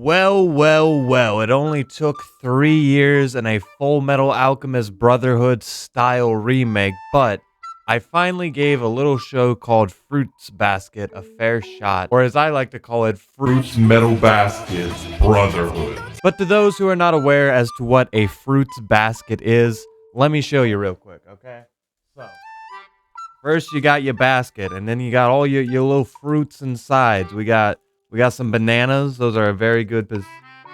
Well, it only took 3 years and a Full Metal Alchemist Brotherhood style remake, but I finally gave a little show called Fruits Basket a fair shot, or as I like to call it, Fruits Metal Basket Brotherhood. But to those who are not aware as to what a Fruits Basket is, let me show you real quick, okay? So, first you got your basket, and then you got all your little fruits and sides. We got some bananas. Those are a very good,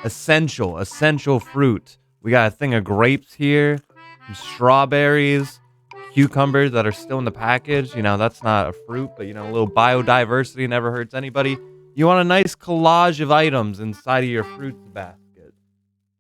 essential fruit. We got a thing of grapes here, some strawberries, cucumbers that are still in the package. You know, that's not a fruit, but, you know, a little biodiversity never hurts anybody. You want a nice collage of items inside of your fruits basket.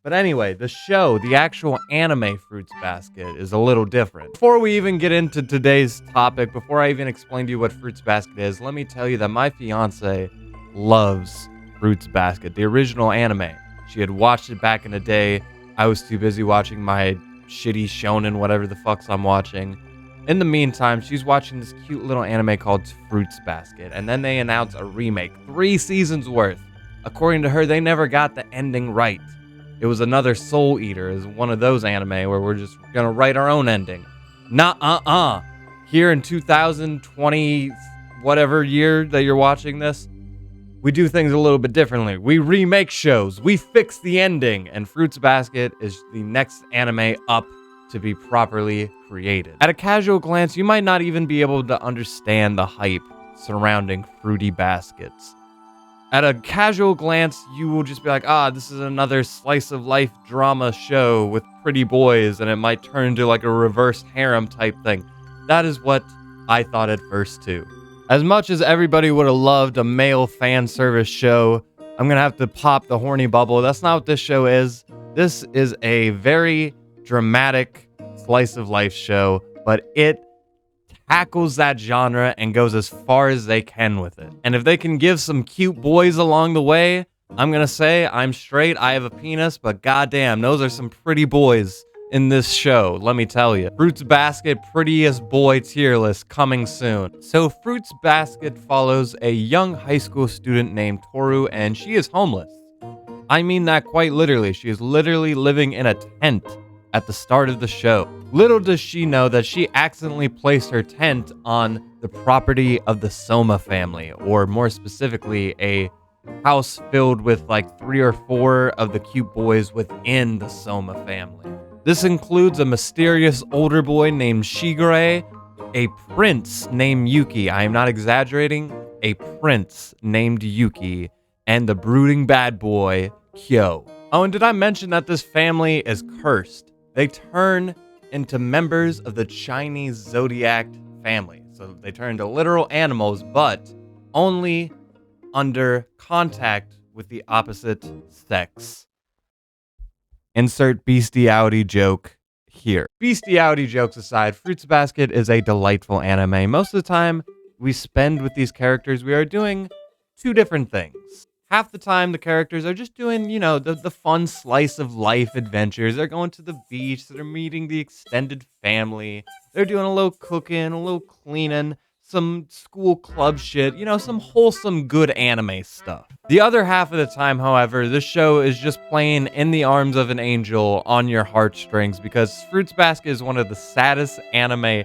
But anyway, the show, the actual anime Fruits Basket, is a little different. Before we even get into today's topic, before I even explain to you what Fruits Basket is, let me tell you that my fiance loves Fruits Basket, the original anime. She had watched it back in the day. I was too busy watching my shitty shonen, whatever the fucks I'm watching. In the meantime, she's watching this cute little anime called Fruits Basket, and then they announced a remake, 3 seasons worth. According to her, they never got the ending right. It was another Soul Eater, is one of those anime where we're just gonna write our own ending. Here in 2020, whatever year that you're watching this, we do things a little bit differently. We remake shows, we fix the ending, and Fruits Basket is the next anime up to be properly created. At a casual glance, you might not even be able to understand the hype surrounding Fruity Baskets. At a casual glance, you will just be like, this is another slice of life drama show with pretty boys, and it might turn into like a reverse harem type thing. That is what I thought at first too. As much as everybody would have loved a male fan service show, I'm gonna have to pop the horny bubble. That's not what this show is. This is a very dramatic slice of life show, but it tackles that genre and goes as far as they can with it. And if they can give some cute boys along the way, I'm gonna say I'm straight, I have a penis, but goddamn, those are some pretty boys in this show, let me tell you. Fruits Basket prettiest boy tier list coming soon. So Fruits Basket follows a young high school student named Toru, and she is homeless. I mean that quite literally. She is literally living in a tent at the start of the show. Little does she know that she accidentally placed her tent on the property of the Soma family, or more specifically, a house filled with like 3 or 4 of the cute boys within the Soma family. This includes a mysterious older boy named Shigure, a prince named Yuki, I am not exaggerating, a prince named Yuki, and the brooding bad boy, Kyo. Oh, and did I mention that this family is cursed? They turn into members of the Chinese zodiac family. So they turn into literal animals, but only under contact with the opposite sex. Insert bestiality joke here. Bestiality jokes aside, Fruits Basket is a delightful anime. Most of the time we spend with these characters, we are doing 2 different things. Half the time, the characters are just doing, you know, the fun slice of life adventures. They're going to the beach. They're meeting the extended family. They're doing a little cooking, a little cleaning, some school club shit, you know, some wholesome, good anime stuff. The other half of the time, however, this show is just playing in the arms of an angel on your heartstrings, because Fruits Basket is one of the saddest anime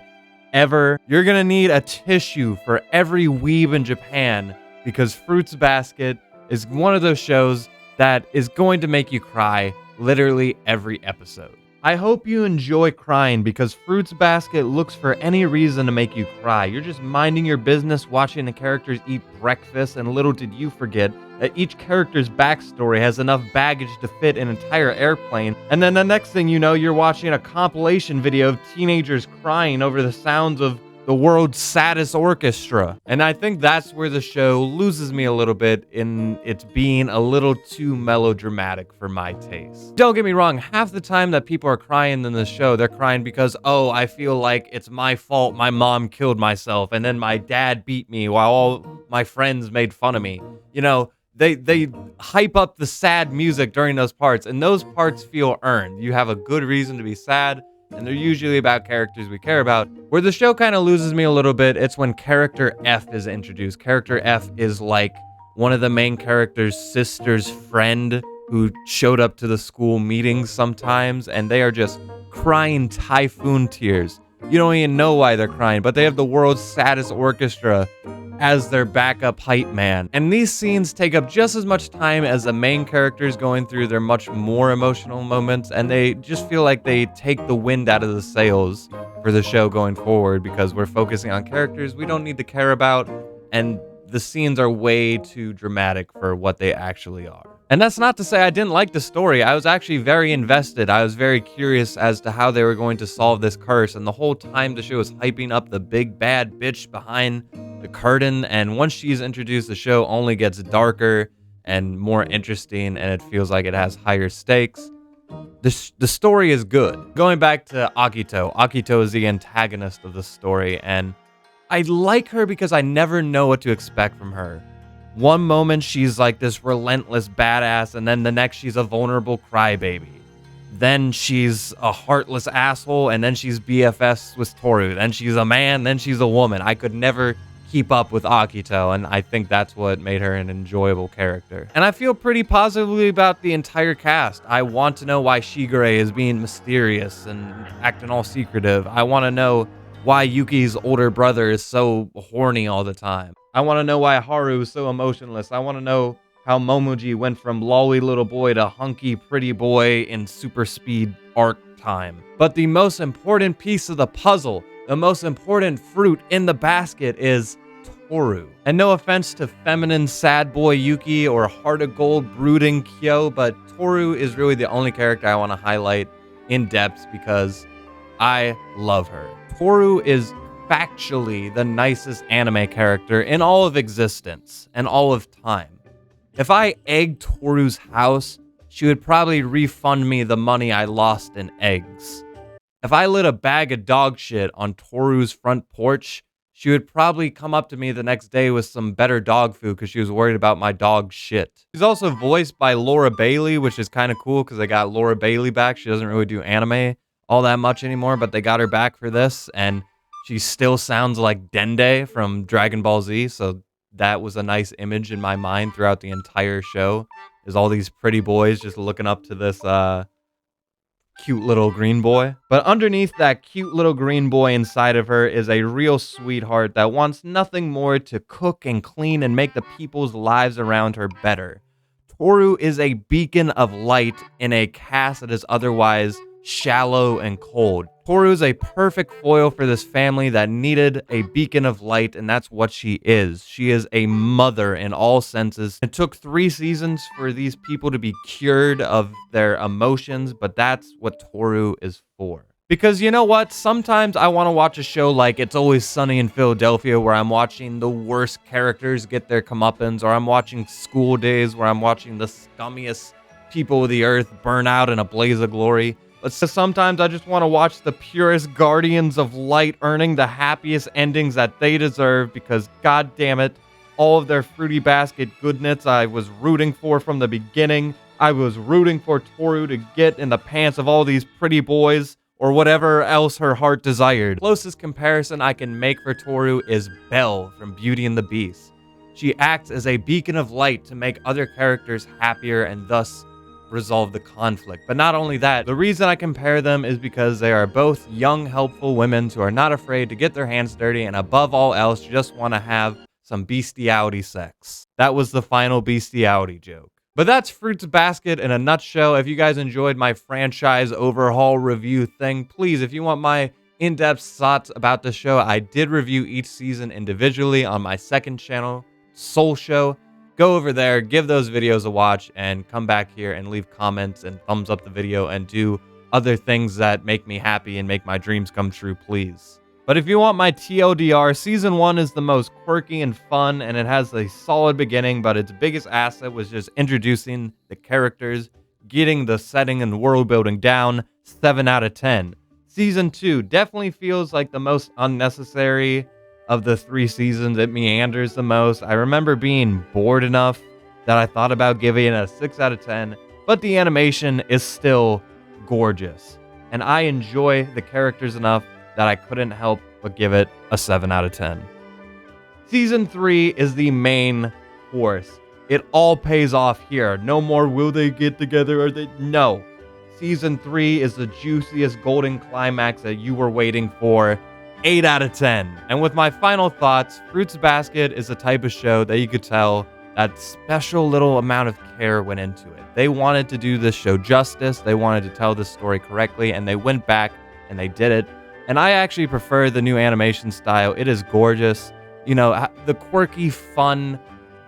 ever. You're gonna need a tissue for every weeb in Japan, because Fruits Basket is one of those shows that is going to make you cry literally every episode. I hope you enjoy crying, because Fruits Basket looks for any reason to make you cry. You're just minding your business, watching the characters eat breakfast, and little did you forget that each character's backstory has enough baggage to fit an entire airplane. And then the next thing you know, you're watching a compilation video of teenagers crying over the sounds of the world's saddest orchestra. And I think that's where the show loses me a little bit, in its being a little too melodramatic for my taste. Don't get me wrong, half the time that people are crying in the show, they're crying because, I feel like it's my fault my mom killed myself, and then my dad beat me while all my friends made fun of me. You know, they hype up the sad music during those parts, and those parts feel earned. You have a good reason to be sad, and they're usually about characters we care about. Where the show kind of loses me a little bit, it's when Character F is introduced. Character F is like one of the main character's sister's friend who showed up to the school meetings sometimes, and they are just crying typhoon tears. You don't even know why they're crying, but they have the world's saddest orchestra as their backup hype man. And these scenes take up just as much time as the main characters going through their much more emotional moments, and they just feel like they take the wind out of the sails for the show going forward because we're focusing on characters we don't need to care about, and the scenes are way too dramatic for what they actually are. And that's not to say I didn't like the story. I was actually very invested. I was very curious as to how they were going to solve this curse, and the whole time the show was hyping up the big bad bitch behind the curtain, and once she's introduced, the show only gets darker and more interesting, and it feels like it has higher stakes. The story is good. Going back to Akito. Akito is the antagonist of the story, and I like her because I never know what to expect from her. One moment she's like this relentless badass, and then the next she's a vulnerable crybaby. Then she's a heartless asshole, and then she's BFFs with Toru. Then she's a man, then she's a woman. I could never keep up with Akito, and I think that's what made her an enjoyable character. And I feel pretty positively about the entire cast. I want to know why Shigure is being mysterious and acting all secretive. I want to know why Yuki's older brother is so horny all the time. I want to know why Haru is so emotionless. I want to know how Momoji went from lolly little boy to hunky pretty boy in super speed arc time. But the most important piece of the puzzle, the most important fruit in the basket is Toru. And no offense to feminine sad boy Yuki or heart of gold brooding Kyo, but Toru is really the only character I want to highlight in depth because I love her. Toru is factually the nicest anime character in all of existence and all of time. If I egged Toru's house, she would probably refund me the money I lost in eggs. If I lit a bag of dog shit on Toru's front porch, she would probably come up to me the next day with some better dog food because she was worried about my dog shit. She's also voiced by Laura Bailey, which is kind of cool because they got Laura Bailey back. She doesn't really do anime all that much anymore, but they got her back for this, and she still sounds like Dende from Dragon Ball Z, so that was a nice image in my mind throughout the entire show, is all these pretty boys just looking up to this cute little green boy. But underneath that cute little green boy inside of her is a real sweetheart that wants nothing more to cook and clean and make the people's lives around her better. Toru is a beacon of light in a cast that is otherwise shallow and cold. Toru is a perfect foil for this family that needed a beacon of light, and that's what she is. She is a mother in all senses. It took 3 seasons for these people to be cured of their emotions, but that's what Toru is for. Because you know what? Sometimes I want to watch a show like It's Always Sunny in Philadelphia where I'm watching the worst characters get their comeuppance, or I'm watching School Days where I'm watching the scummiest people of the earth burn out in a blaze of glory. But sometimes I just want to watch the purest guardians of light earning the happiest endings that they deserve because, god damn it, all of their fruity basket goodness I was rooting for from the beginning. I was rooting for Toru to get in the pants of all these pretty boys or whatever else her heart desired. Closest comparison I can make for Toru is Belle from Beauty and the Beast. She acts as a beacon of light to make other characters happier and thus resolve the conflict. But not only that, the reason I compare them is because they are both young, helpful women who are not afraid to get their hands dirty and above all else just want to have some bestiality sex. That was the final bestiality joke. But that's Fruits Basket in a nutshell. If you guys enjoyed my franchise overhaul review thing, please, if you want my in-depth thoughts about the show, I did review each season individually on my second channel, Soul Show. Go over there, give those videos a watch, and come back here and leave comments and thumbs up the video and do other things that make me happy and make my dreams come true, please. But if you want my TLDR, Season 1 is the most quirky and fun, and it has a solid beginning, but its biggest asset was just introducing the characters, getting the setting and world building down. 7 out of 10. Season 2 definitely feels like the most unnecessary of the 3 seasons. It meanders the most. I remember being bored enough that I thought about giving it a 6 out of 10, but the animation is still gorgeous. And I enjoy the characters enough that I couldn't help but give it a 7 out of 10. Season 3 is the main course. It all pays off here. No more will they get together or they... No. Season 3 is the juiciest golden climax that you were waiting for. 8 out of 10. And with my final thoughts, Fruits Basket is a type of show that you could tell that special little amount of care went into it. They wanted to do this show justice. They wanted to tell this story correctly, and they went back and they did it. And I actually prefer the new animation style. It is gorgeous. You know, the quirky, fun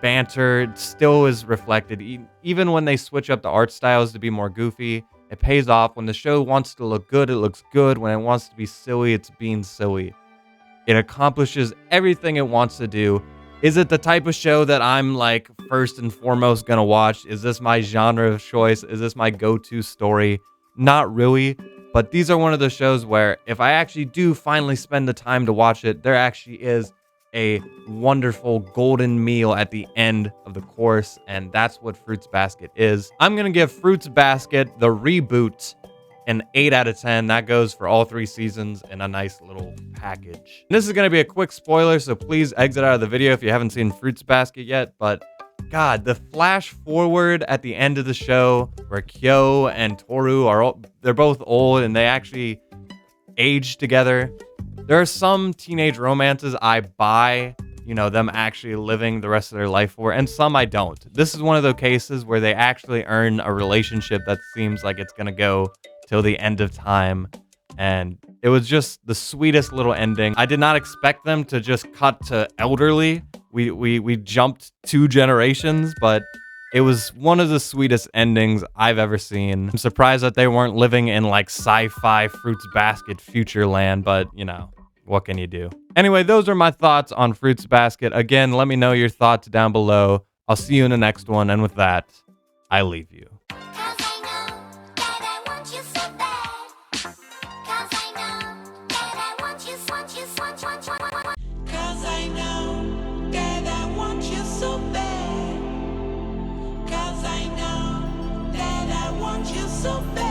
banter still is reflected. Even when they switch up the art styles to be more goofy, it pays off. When the show wants to look good, it looks good. When it wants to be silly, it's being silly. It accomplishes everything it wants to do. Is it the type of show that I'm like first and foremost gonna watch? Is this my genre of choice? Is this my go-to story? Not really. But these are one of those shows where if I actually do finally spend the time to watch it, there actually is a wonderful golden meal at the end of the course, and that's what Fruits Basket is. I'm gonna give Fruits Basket, the reboot, an 8 out of 10. That goes for all 3 seasons in a nice little package. And this is gonna be a quick spoiler, so please exit out of the video if you haven't seen Fruits Basket yet, but God, the flash forward at the end of the show where Kyo and Toru they're both old and they actually age together. There are some teenage romances I buy, you know, them actually living the rest of their life for, and some I don't. This is one of those cases where they actually earn a relationship that seems like it's gonna go till the end of time. And it was just the sweetest little ending. I did not expect them to just cut to elderly. We jumped 2 generations, but it was one of the sweetest endings I've ever seen. I'm surprised that they weren't living in like sci-fi Fruits Basket future land, but you know, what can you do? Anyway, those are my thoughts on Fruits Basket. Again, let me know your thoughts down below. I'll see you in the next one. And with that, I leave you. So bad.